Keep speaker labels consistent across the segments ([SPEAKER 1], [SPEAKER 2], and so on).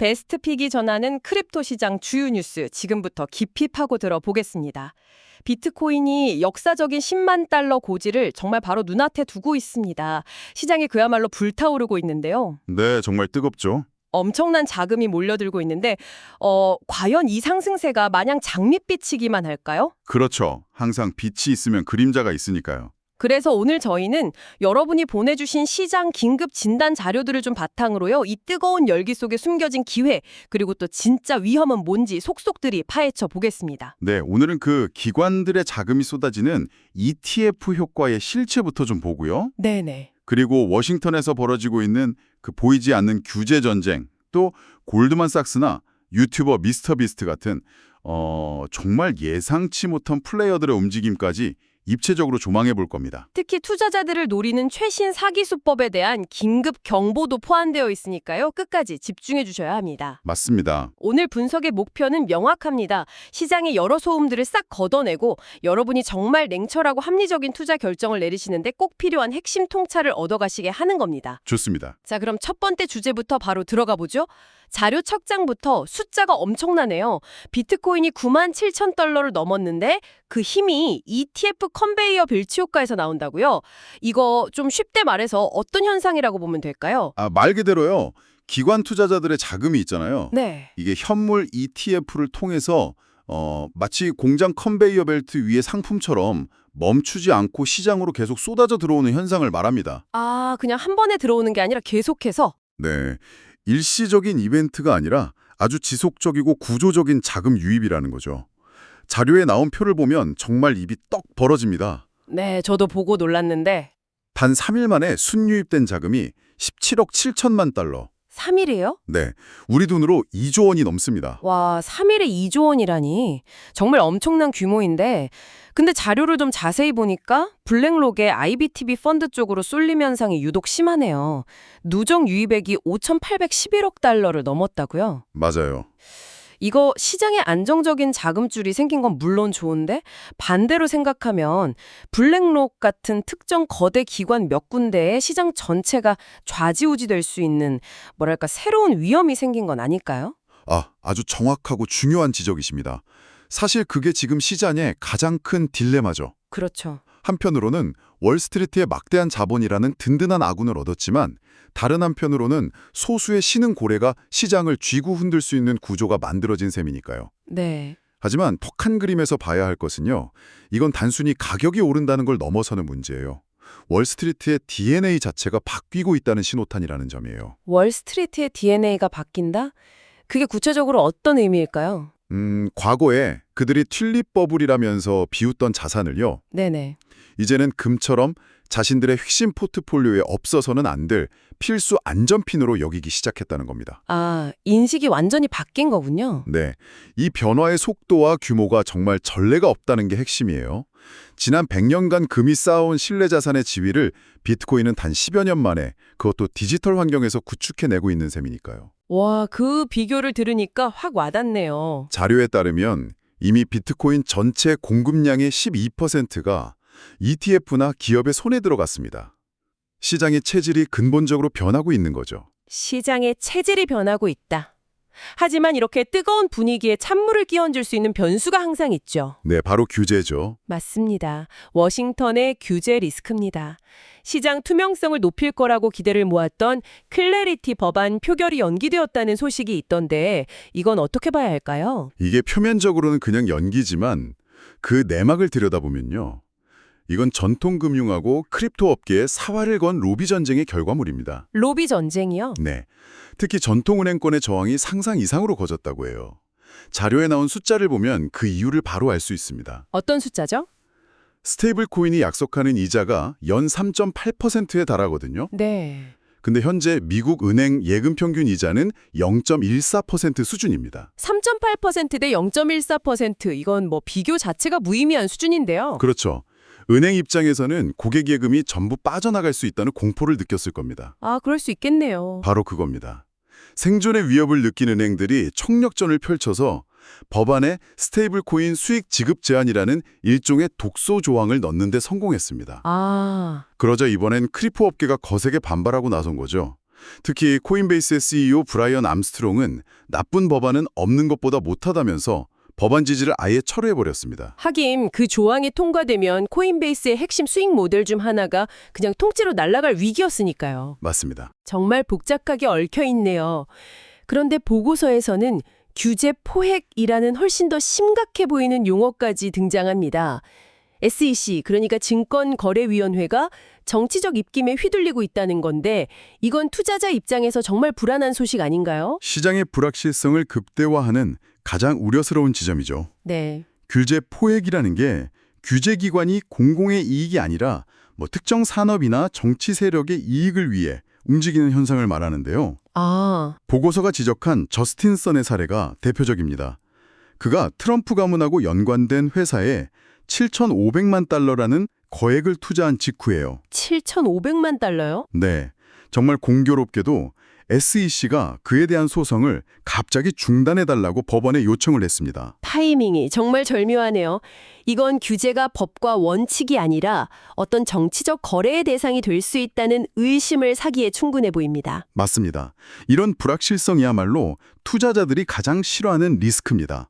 [SPEAKER 1] 베스트픽이 전하는 크립토 시장 주요 뉴스 지금부터 깊이 파고들어 보겠습니다. 비트코인이 역사적인 10만 달러 고지를 정말 바로 눈앞에 두고 있습니다. 시장이 그야말로 불타오르고 있는데요.
[SPEAKER 2] 네, 정말 뜨겁죠.
[SPEAKER 1] 엄청난 자금이 몰려들고 있는데 과연 이 상승세가 마냥 장밋빛이기만 할까요?
[SPEAKER 2] 그렇죠. 항상 빛이 있으면 그림자가 있으니까요.
[SPEAKER 1] 그래서 오늘 저희는 여러분이 보내주신 시장 긴급 진단 자료들을 좀 바탕으로요. 이 뜨거운 열기 속에 숨겨진 기회, 그리고 또 진짜 위험은 뭔지 속속들이 파헤쳐 보겠습니다.
[SPEAKER 2] 네, 오늘은 그 기관들의 자금이 쏟아지는 ETF 효과의 실체부터 좀 보고요.
[SPEAKER 1] 네네.
[SPEAKER 2] 그리고 워싱턴에서 벌어지고 있는 그 보이지 않는 규제 전쟁, 또 골드만삭스나 유튜버 미스터비스트 같은 정말 예상치 못한 플레이어들의 움직임까지 입체적으로 조망해 볼 겁니다.
[SPEAKER 1] 특히 투자자들을 노리는 최신 사기 수법에 대한 긴급 경보도 포함되어 있으니까요. 끝까지 집중해 주셔야 합니다.
[SPEAKER 2] 맞습니다.
[SPEAKER 1] 오늘 분석의 목표는 명확합니다. 시장의 여러 소음들을 싹 걷어내고 여러분이 정말 냉철하고 합리적인 투자 결정을 내리시는데 꼭 필요한 핵심 통찰을 얻어가시게 하는 겁니다.
[SPEAKER 2] 좋습니다.
[SPEAKER 1] 자, 그럼 첫 번째 주제부터 바로 들어가 보죠. 자료 첫 장부터 숫자가 엄청나네요. 비트코인이 97,000달러를 넘었는데 그 힘이 ETF 컨베이어 벨트 효과에서 나온다고요? 이거 좀 쉽게 말해서 어떤 현상이라고 보면 될까요?
[SPEAKER 2] 말 그대로요. 기관 투자자들의 자금이 있잖아요.
[SPEAKER 1] 네.
[SPEAKER 2] 이게 현물 ETF를 통해서 마치 공장 컨베이어 벨트 위의 상품처럼 멈추지 않고 시장으로 계속 쏟아져 들어오는 현상을 말합니다.
[SPEAKER 1] 아, 그냥 한 번에 들어오는 게 아니라 계속해서?
[SPEAKER 2] 네, 일시적인 이벤트가 아니라 아주 지속적이고 구조적인 자금 유입이라는 거죠. 자료에 나온 표를 보면 정말 입이 떡 벌어집니다.
[SPEAKER 1] 네, 저도 보고 놀랐는데
[SPEAKER 2] 단 3일 만에 순유입된 자금이 17억 7천만 달러.
[SPEAKER 1] 3일이에요?
[SPEAKER 2] 네, 우리 돈으로 2조 원이 넘습니다.
[SPEAKER 1] 와, 3일에 2조 원이라니. 정말 엄청난 규모인데 근데 자료를 좀 자세히 보니까 블랙록의 IBTV 펀드 쪽으로 쏠림 현상이 유독 심하네요. 누적 유입액이 5,811억 달러를 넘었다고요?
[SPEAKER 2] 맞아요.
[SPEAKER 1] 이거 시장에 안정적인 자금줄이 생긴 건 물론 좋은데 반대로 생각하면 블랙록 같은 특정 거대 기관 몇 군데에 시장 전체가 좌지우지 될 수 있는 뭐랄까 새로운 위험이 생긴 건 아닐까요?
[SPEAKER 2] 아주 정확하고 중요한 지적이십니다. 사실 그게 지금 시장의 가장 큰 딜레마죠.
[SPEAKER 1] 그렇죠.
[SPEAKER 2] 한편으로는 월스트리트의 막대한 자본이라는 든든한 아군을 얻었지만 다른 한편으로는 소수의 신흥 고래가 시장을 쥐고 흔들 수 있는 구조가 만들어진 셈이니까요.
[SPEAKER 1] 네.
[SPEAKER 2] 하지만 더 큰 그림에서 봐야 할 것은요. 이건 단순히 가격이 오른다는 걸 넘어서는 문제예요. 월스트리트의 DNA 자체가 바뀌고 있다는 신호탄이라는 점이에요.
[SPEAKER 1] 월스트리트의 DNA가 바뀐다? 그게 구체적으로 어떤 의미일까요?
[SPEAKER 2] 과거에 그들이 튤립 버블이라면서 비웃던 자산을요.
[SPEAKER 1] 네네.
[SPEAKER 2] 이제는 금처럼 자신들의 핵심 포트폴리오에 없어서는 안 될 필수 안전핀으로 여기기 시작했다는 겁니다.
[SPEAKER 1] 아, 인식이 완전히 바뀐 거군요.
[SPEAKER 2] 네, 이 변화의 속도와 규모가 정말 전례가 없다는 게 핵심이에요. 지난 100년간 금이 쌓아온 신뢰 자산의 지위를 비트코인은 단 10여 년 만에 그것도 디지털 환경에서 구축해내고 있는 셈이니까요.
[SPEAKER 1] 와, 그 비교를 들으니까 확 와닿네요.
[SPEAKER 2] 자료에 따르면 이미 비트코인 전체 공급량의 12%가 ETF나 기업의 손에 들어갔습니다. 시장의 체질이 근본적으로 변하고 있는 거죠.
[SPEAKER 1] 시장의 체질이 변하고 있다. 하지만 이렇게 뜨거운 분위기에 찬물을 끼얹을 수 있는 변수가 항상 있죠.
[SPEAKER 2] 네, 바로 규제죠.
[SPEAKER 1] 맞습니다. 워싱턴의 규제 리스크입니다. 시장 투명성을 높일 거라고 기대를 모았던 클래리티 법안 표결이 연기되었다는 소식이 있던데 이건 어떻게 봐야 할까요?
[SPEAKER 2] 이게 표면적으로는 그냥 연기지만 그 내막을 들여다보면요. 이건 전통금융하고 크립토 업계의 사활을 건 로비 전쟁의 결과물입니다.
[SPEAKER 1] 로비 전쟁이요?
[SPEAKER 2] 네, 특히 전통은행권의 저항이 상상 이상으로 커졌다고 해요. 자료에 나온 숫자를 보면 그 이유를 바로 알 수 있습니다.
[SPEAKER 1] 어떤 숫자죠?
[SPEAKER 2] 스테이블 코인이 약속하는 이자가 연 3.8%에 달하거든요.
[SPEAKER 1] 네.
[SPEAKER 2] 근데 현재 미국 은행 예금 평균 이자는 0.14% 수준입니다.
[SPEAKER 1] 3.8% 대 0.14% 이건 뭐 비교 자체가 무의미한 수준인데요.
[SPEAKER 2] 그렇죠. 은행 입장에서는 고객 예금이 전부 빠져나갈 수 있다는 공포를 느꼈을 겁니다.
[SPEAKER 1] 아, 그럴 수 있겠네요.
[SPEAKER 2] 바로 그겁니다. 생존의 위협을 느낀 은행들이 총력전을 펼쳐서 법안에 스테이블 코인 수익 지급 제한이라는 일종의 독소 조항을 넣는 데 성공했습니다.
[SPEAKER 1] 아,
[SPEAKER 2] 그러자 이번엔 크리프토 업계가 거세게 반발하고 나선 거죠. 특히 코인베이스의 CEO 브라이언 암스트롱은 나쁜 법안은 없는 것보다 못하다면서 법안 지지를 아예 철회해버렸습니다.
[SPEAKER 1] 하긴 그 조항이 통과되면 코인베이스의 핵심 수익 모델 중 하나가 그냥 통째로 날아갈 위기였으니까요.
[SPEAKER 2] 맞습니다.
[SPEAKER 1] 정말 복잡하게 얽혀 있네요. 그런데 보고서에서는 규제 포획이라는 훨씬 더 심각해 보이는 용어까지 등장합니다. SEC, 그러니까 증권거래위원회가 정치적 입김에 휘둘리고 있다는 건데 이건 투자자 입장에서 정말 불안한 소식 아닌가요?
[SPEAKER 2] 시장의 불확실성을 극대화하는 가장 우려스러운 지점이죠.
[SPEAKER 1] 네.
[SPEAKER 2] 규제 포획이라는 게 규제기관이 공공의 이익이 아니라 특정 산업이나 정치 세력의 이익을 위해 움직이는 현상을 말하는데요.
[SPEAKER 1] 아,
[SPEAKER 2] 보고서가 지적한 저스틴 선의 사례가 대표적입니다. 그가 트럼프 가문하고 연관된 회사에 7,500만 달러라는 거액을 투자한 직후예요.
[SPEAKER 1] 7,500만 달러요?
[SPEAKER 2] 네, 정말 공교롭게도 SEC가 그에 대한 소송을 갑자기 중단해달라고 법원에 요청을 했습니다.
[SPEAKER 1] 타이밍이 정말 절묘하네요. 이건 규제가 법과 원칙이 아니라 어떤 정치적 거래의 대상이 될 수 있다는 의심을 사기에 충분해 보입니다.
[SPEAKER 2] 맞습니다. 이런 불확실성이야말로 투자자들이 가장 싫어하는 리스크입니다.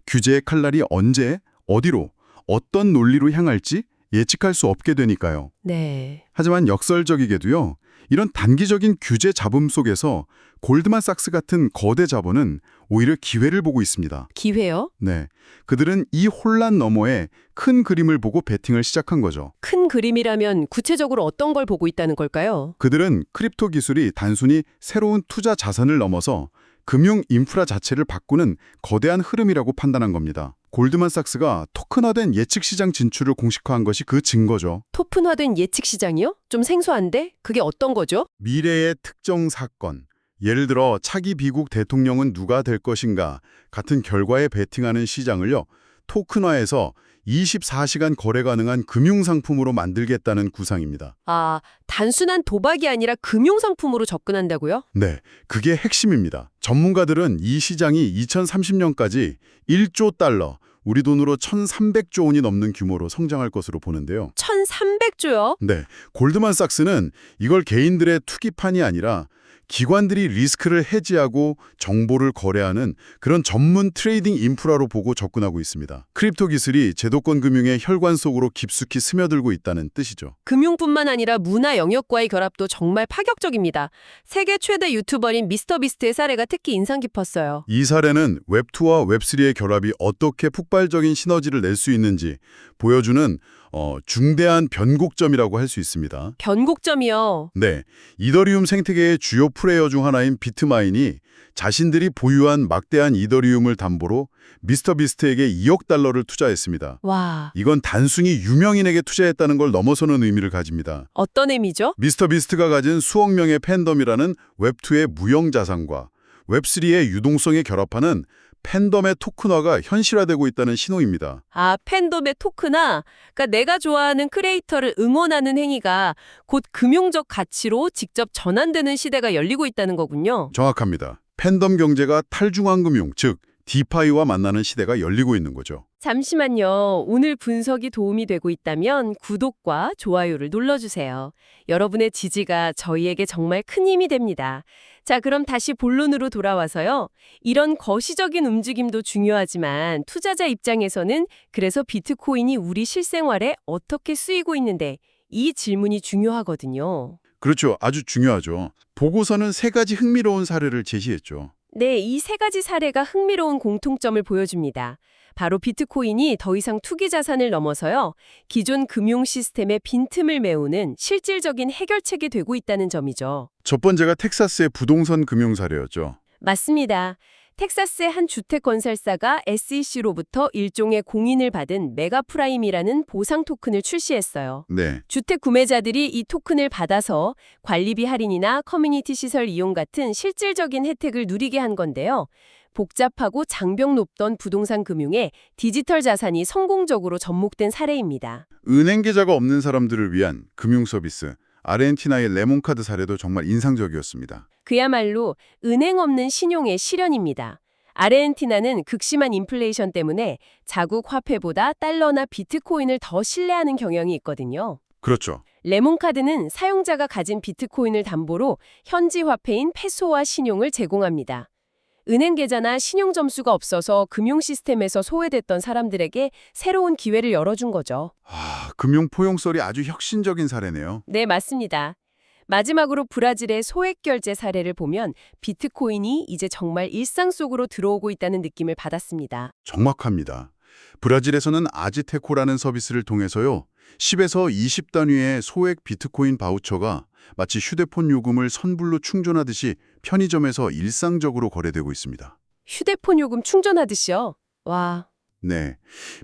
[SPEAKER 2] 규제의 칼날이 언제, 어디로, 어떤 논리로 향할지 예측할 수 없게 되니까요.
[SPEAKER 1] 네.
[SPEAKER 2] 하지만 역설적이게도요. 이런 단기적인 규제 잡음 속에서 골드만삭스 같은 거대 자본은 오히려 기회를 보고 있습니다.
[SPEAKER 1] 기회요?
[SPEAKER 2] 네, 그들은 이 혼란 너머에 큰 그림을 보고 베팅을 시작한 거죠.
[SPEAKER 1] 큰 그림이라면 구체적으로 어떤 걸 보고 있다는 걸까요?
[SPEAKER 2] 그들은 크립토 기술이 단순히 새로운 투자 자산을 넘어서 금융 인프라 자체를 바꾸는 거대한 흐름이라고 판단한 겁니다. 골드만삭스가 토큰화된 예측시장 진출을 공식화한 것이 그 증거죠.
[SPEAKER 1] 토큰화된 예측 시장이요? 좀 생소한데? 그게 어떤 거죠?
[SPEAKER 2] 미래의 특정 사건, 예를 들어 차기 미국 대통령은 누가 될 것인가 같은 결과에 베팅하는 시장을요. 토큰화해서 24시간 거래 가능한 금융상품으로 만들겠다는 구상입니다.
[SPEAKER 1] 아, 단순한 도박이 아니라 금융상품으로 접근한다고요?
[SPEAKER 2] 네, 그게 핵심입니다. 전문가들은 이 시장이 2030년까지 1조 달러, 우리 돈으로 1,300조 원이 넘는 규모로 성장할 것으로 보는데요.
[SPEAKER 1] 1,300조요?
[SPEAKER 2] 네, 골드만삭스는 이걸 개인들의 투기판이 아니라 기관들이 리스크를 해지하고 정보를 거래하는 그런 전문 트레이딩 인프라로 보고 접근하고 있습니다. 크립토 기술이 제도권 금융의 혈관 속으로 깊숙이 스며들고 있다는 뜻이죠.
[SPEAKER 1] 금융뿐만 아니라 문화 영역과의 결합도 정말 파격적입니다. 세계 최대 유튜버인 미스터비스트의 사례가 특히 인상 깊었어요.
[SPEAKER 2] 이 사례는 웹2와 웹3의 결합이 어떻게 폭발적인 시너지를 낼 수 있는지 보여주는 중대한 변곡점이라고 할 수 있습니다.
[SPEAKER 1] 변곡점이요.
[SPEAKER 2] 네, 이더리움 생태계의 주요 플레이어 중 하나인 비트마인이 자신들이 보유한 막대한 이더리움을 담보로 미스터비스트에게 2억 달러를 투자했습니다.
[SPEAKER 1] 와,
[SPEAKER 2] 이건 단순히 유명인에게 투자했다는 걸 넘어서는 의미를 가집니다.
[SPEAKER 1] 어떤 의미죠?
[SPEAKER 2] 미스터비스트가 가진 수억 명의 팬덤이라는 웹2의 무형자산과 웹3의 유동성에 결합하는 팬덤의 토큰화가 현실화되고 있다는 신호입니다.
[SPEAKER 1] 아, 팬덤의 토크나, 그러니까 내가 좋아하는 크리에이터를 응원하는 행위가 곧 금융적 가치로 직접 전환되는 시대가 열리고 있다는 거군요.
[SPEAKER 2] 정확합니다. 팬덤 경제가 탈중앙 금융, 즉 디파이와 만나는 시대가 열리고 있는 거죠.
[SPEAKER 1] 잠시만요. 오늘 분석이 도움이 되고 있다면 구독과 좋아요를 눌러주세요. 여러분의 지지가 저희에게 정말 큰 힘이 됩니다. 자, 그럼 다시 본론으로 돌아와서요. 이런 거시적인 움직임도 중요하지만 투자자 입장에서는 그래서 비트코인이 우리 실생활에 어떻게 쓰이고 있는데 이 질문이 중요하거든요.
[SPEAKER 2] 그렇죠. 아주 중요하죠. 보고서는 세 가지 흥미로운 사례를 제시했죠.
[SPEAKER 1] 네, 이 세 가지 사례가 흥미로운 공통점을 보여줍니다. 바로 비트코인이 더 이상 투기 자산을 넘어서요. 기존 금융 시스템의 빈틈을 메우는 실질적인 해결책이 되고 있다는 점이죠.
[SPEAKER 2] 첫 번째가 텍사스의 부동산 금융 사례였죠.
[SPEAKER 1] 맞습니다. 텍사스의 한 주택건설사가 SEC로부터 일종의 공인을 받은 메가프라임이라는 보상 토큰을 출시했어요.
[SPEAKER 2] 네,
[SPEAKER 1] 주택 구매자들이 이 토큰을 받아서 관리비 할인이나 커뮤니티 시설 이용 같은 실질적인 혜택을 누리게 한 건데요. 복잡하고 장벽 높던 부동산 금융에 디지털 자산이 성공적으로 접목된 사례입니다.
[SPEAKER 2] 은행 계좌가 없는 사람들을 위한 금융 서비스, 아르헨티나의 레몬카드 사례도 정말 인상적이었습니다.
[SPEAKER 1] 그야말로 은행 없는 신용의 실현입니다. 아르헨티나는 극심한 인플레이션 때문에 자국 화폐보다 달러나 비트코인을 더 신뢰하는 경향이 있거든요.
[SPEAKER 2] 그렇죠.
[SPEAKER 1] 레몬카드는 사용자가 가진 비트코인을 담보로 현지 화폐인 페소와 신용을 제공합니다. 은행 계좌나 신용 점수가 없어서 금융 시스템에서 소외됐던 사람들에게 새로운 기회를 열어준 거죠.
[SPEAKER 2] 금융 포용설이 아주 혁신적인 사례네요.
[SPEAKER 1] 네, 맞습니다. 마지막으로 브라질의 소액 결제 사례를 보면 비트코인이 이제 정말 일상 속으로 들어오고 있다는 느낌을 받았습니다.
[SPEAKER 2] 정확합니다. 브라질에서는 아지테코라는 서비스를 통해서요. 10에서 20단위의 소액 비트코인 바우처가 마치 휴대폰 요금을 선불로 충전하듯이 편의점에서 일상적으로 거래되고 있습니다.
[SPEAKER 1] 휴대폰 요금 충전하듯이요? 와,
[SPEAKER 2] 네,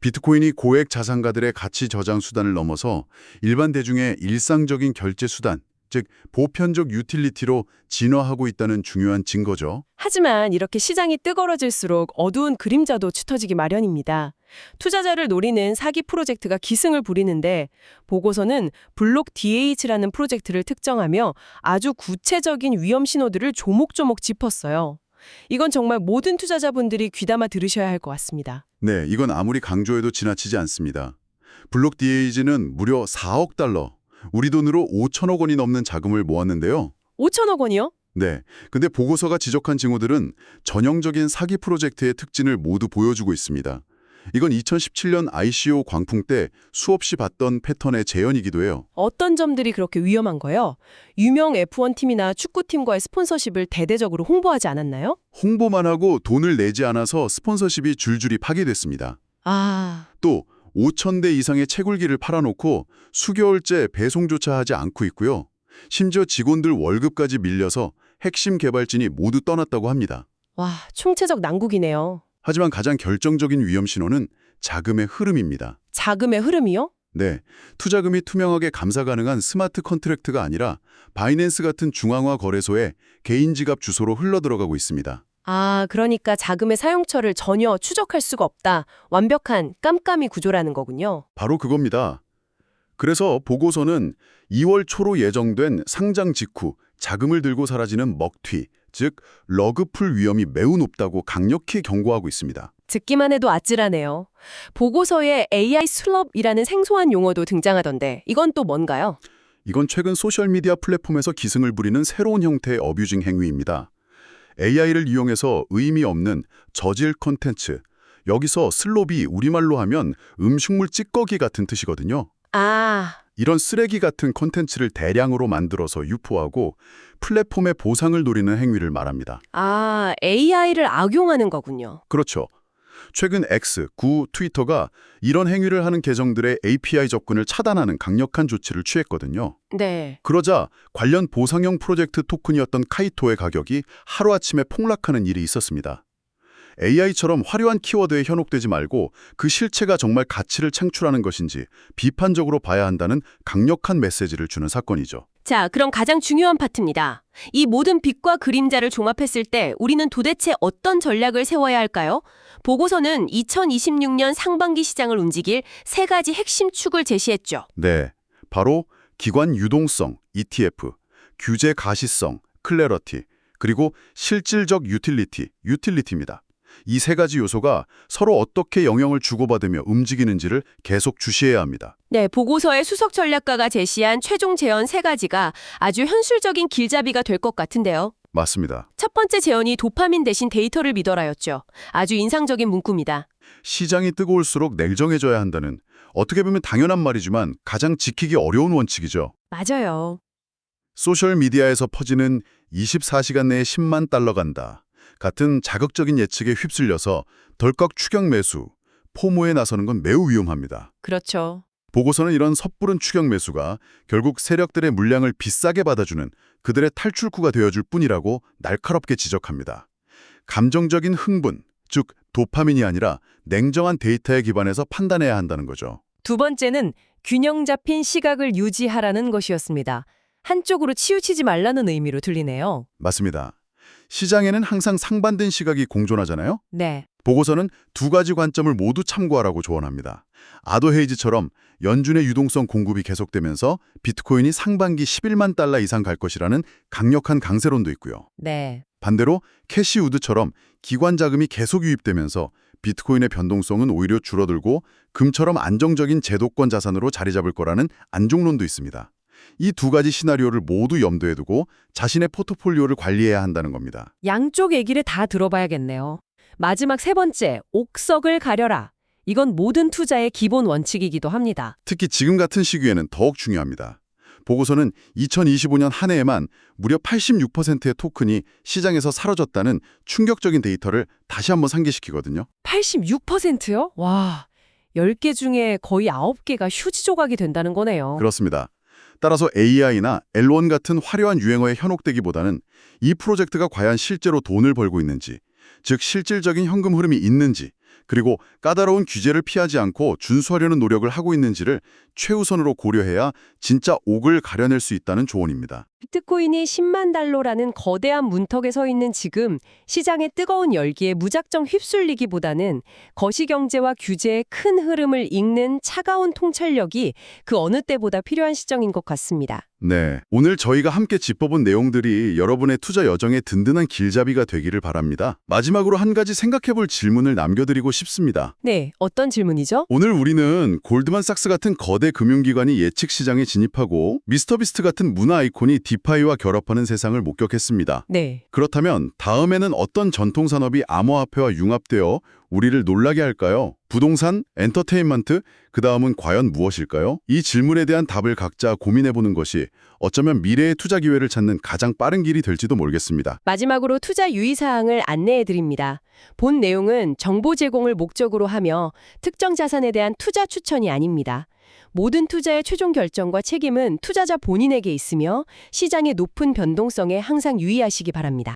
[SPEAKER 2] 비트코인이 고액 자산가들의 가치 저장 수단을 넘어서 일반 대중의 일상적인 결제 수단, 즉 보편적 유틸리티로 진화하고 있다는 중요한 증거죠.
[SPEAKER 1] 하지만 이렇게 시장이 뜨거워질수록 어두운 그림자도 짙어지기 마련입니다. 투자자를 노리는 사기 프로젝트가 기승을 부리는데 보고서는 블록 DH라는 프로젝트를 특정하며 아주 구체적인 위험 신호들을 조목조목 짚었어요. 이건 정말 모든 투자자분들이 귀담아 들으셔야 할 것 같습니다.
[SPEAKER 2] 네, 이건 아무리 강조해도 지나치지 않습니다. 블록 DH는 무려 4억 달러, 우리 돈으로 5천억 원이 넘는 자금을 모았는데요.
[SPEAKER 1] 5천억 원이요?
[SPEAKER 2] 네, 근데 보고서가 지적한 징후들은 전형적인 사기 프로젝트의 특징을 모두 보여주고 있습니다. 이건 2017년 ICO 광풍 때 수없이 봤던 패턴의 재현이기도 해요.
[SPEAKER 1] 어떤 점들이 그렇게 위험한 거예요? 유명 F1 팀이나 축구팀과의 스폰서십을 대대적으로 홍보하지 않았나요?
[SPEAKER 2] 홍보만 하고 돈을 내지 않아서 스폰서십이 줄줄이 파기됐습니다. 또 5,000대 이상의 채굴기를 팔아놓고 수개월째 배송조차 하지 않고 있고요. 심지어 직원들 월급까지 밀려서 핵심 개발진이 모두 떠났다고 합니다.
[SPEAKER 1] 와, 총체적 난국이네요.
[SPEAKER 2] 하지만 가장 결정적인 위험 신호는 자금의 흐름입니다.
[SPEAKER 1] 자금의 흐름이요?
[SPEAKER 2] 네, 투자금이 투명하게 감사 가능한 스마트 컨트랙트가 아니라 바이낸스 같은 중앙화 거래소에 개인 지갑 주소로 흘러들어가고 있습니다.
[SPEAKER 1] 그러니까 자금의 사용처를 전혀 추적할 수가 없다. 완벽한 깜깜이 구조라는 거군요.
[SPEAKER 2] 바로 그겁니다. 그래서 보고서는 2월 초로 예정된 상장 직후 자금을 들고 사라지는 먹튀, 즉 러그풀 위험이 매우 높다고 강력히 경고하고 있습니다.
[SPEAKER 1] 듣기만 해도 아찔하네요. 보고서에 AI 슬럽이라는 생소한 용어도 등장하던데 이건 또 뭔가요?
[SPEAKER 2] 이건 최근 소셜미디어 플랫폼에서 기승을 부리는 새로운 형태의 어뷰징 행위입니다. AI를 이용해서 의미 없는 저질 콘텐츠, 여기서 슬롭이 우리말로 하면 음식물 찌꺼기 같은 뜻이거든요. 이런 쓰레기 같은 콘텐츠를 대량으로 만들어서 유포하고 플랫폼의 보상을 노리는 행위를 말합니다.
[SPEAKER 1] AI를 악용하는 거군요.
[SPEAKER 2] 그렇죠. 최근 X, 구 트위터가 이런 행위를 하는 계정들의 API 접근을 차단하는 강력한 조치를 취했거든요.
[SPEAKER 1] 네.
[SPEAKER 2] 그러자 관련 보상형 프로젝트 토큰이었던 카이토의 가격이 하루아침에 폭락하는 일이 있었습니다. AI처럼 화려한 키워드에 현혹되지 말고 그 실체가 정말 가치를 창출하는 것인지 비판적으로 봐야 한다는 강력한 메시지를 주는 사건이죠.
[SPEAKER 1] 자, 그럼 가장 중요한 파트입니다. 이 모든 빛과 그림자를 종합했을 때 우리는 도대체 어떤 전략을 세워야 할까요? 보고서는 2026년 상반기 시장을 움직일 세 가지 핵심 축을 제시했죠.
[SPEAKER 2] 네, 바로 기관 유동성, ETF, 규제 가시성, 클래러티, 그리고 실질적 유틸리티입니다. 이 세 가지 요소가 서로 어떻게 영향을 주고받으며 움직이는지를 계속 주시해야 합니다.
[SPEAKER 1] 네, 보고서의 수석 전략가가 제시한 최종 제언 세 가지가 아주 현실적인 길잡이가 될 것 같은데요.
[SPEAKER 2] 맞습니다.
[SPEAKER 1] 첫 번째 제언이 도파민 대신 데이터를 믿어라였죠. 아주 인상적인 문구입니다.
[SPEAKER 2] 시장이 뜨거울수록 냉정해져야 한다는, 어떻게 보면 당연한 말이지만 가장 지키기 어려운 원칙이죠.
[SPEAKER 1] 맞아요.
[SPEAKER 2] 소셜미디어에서 퍼지는 24시간 내에 10만 달러 간다 같은 자극적인 예측에 휩쓸려서 덜컥 추격 매수, 포모에 나서는 건 매우 위험합니다.
[SPEAKER 1] 그렇죠.
[SPEAKER 2] 보고서는 이런 섣부른 추격 매수가 결국 세력들의 물량을 비싸게 받아주는 그들의 탈출구가 되어줄 뿐이라고 날카롭게 지적합니다. 감정적인 흥분, 즉 도파민이 아니라 냉정한 데이터에 기반해서 판단해야 한다는 거죠.
[SPEAKER 1] 두 번째는 균형 잡힌 시각을 유지하라는 것이었습니다. 한쪽으로 치우치지 말라는 의미로 들리네요.
[SPEAKER 2] 맞습니다. 시장에는 항상 상반된 시각이 공존하잖아요.
[SPEAKER 1] 네.
[SPEAKER 2] 보고서는 두 가지 관점을 모두 참고하라고 조언합니다. 아도 헤이즈처럼 연준의 유동성 공급이 계속되면서 비트코인이 상반기 11만 달러 이상 갈 것이라는 강력한 강세론도 있고요.
[SPEAKER 1] 네.
[SPEAKER 2] 반대로 캐시 우드처럼 기관 자금이 계속 유입되면서 비트코인의 변동성은 오히려 줄어들고 금처럼 안정적인 제도권 자산으로 자리 잡을 거라는 안종론도 있습니다. 이 두 가지 시나리오를 모두 염두에 두고 자신의 포트폴리오를 관리해야 한다는 겁니다.
[SPEAKER 3] 양쪽 얘기를 다 들어봐야겠네요. 마지막 세 번째, 옥석을 가려라. 이건 모든 투자의 기본 원칙이기도 합니다.
[SPEAKER 2] 특히 지금 같은 시기에는 더욱 중요합니다. 보고서는 2025년 한 해에만 무려 86%의 토큰이 시장에서 사라졌다는 충격적인 데이터를 다시 한번 상기시키거든요.
[SPEAKER 3] 86%요? 와, 10개 중에 거의 9개가 휴지 조각이 된다는 거네요.
[SPEAKER 2] 그렇습니다. 따라서 AI나 L1 같은 화려한 유행어에 현혹되기보다는 이 프로젝트가 과연 실제로 돈을 벌고 있는지, 즉 실질적인 현금 흐름이 있는지, 그리고 까다로운 규제를 피하지 않고 준수하려는 노력을 하고 있는지를 최우선으로 고려해야 진짜 옥을 가려낼 수 있다는 조언입니다.
[SPEAKER 3] 비트코인이 10만 달러라는 거대한 문턱에 서 있는 지금 시장의 뜨거운 열기에 무작정 휩쓸리기보다는 거시경제와 규제의 큰 흐름을 읽는 차가운 통찰력이 그 어느 때보다 필요한 시점인 것 같습니다.
[SPEAKER 2] 네, 오늘 저희가 함께 짚어본 내용들이 여러분의 투자 여정에 든든한 길잡이가 되기를 바랍니다. 마지막으로 한 가지 생각해볼 질문을 남겨드리고 싶습니다.
[SPEAKER 3] 네, 어떤 질문이죠?
[SPEAKER 2] 오늘 우리는 골드만삭스 같은 거대 금융기관이 예측 시장에 진입하고 미스터비스트 같은 문화 아이콘이 디파이와 결합하는 세상을 목격했습니다.
[SPEAKER 3] 네.
[SPEAKER 2] 그렇다면 다음에는 어떤 전통산업이 암호화폐와 융합되어 우리를 놀라게 할까요? 부동산, 엔터테인먼트, 그 다음은 과연 무엇일까요? 이 질문에 대한 답을 각자 고민해보는 것이 어쩌면 미래의 투자 기회를 찾는 가장 빠른 길이 될지도 모르겠습니다.
[SPEAKER 3] 마지막으로 투자 유의사항을 안내해드립니다. 본 내용은 정보 제공을 목적으로 하며 특정 자산에 대한 투자 추천이 아닙니다. 모든 투자의 최종 결정과 책임은 투자자 본인에게 있으며 시장의 높은 변동성에 항상 유의하시기 바랍니다.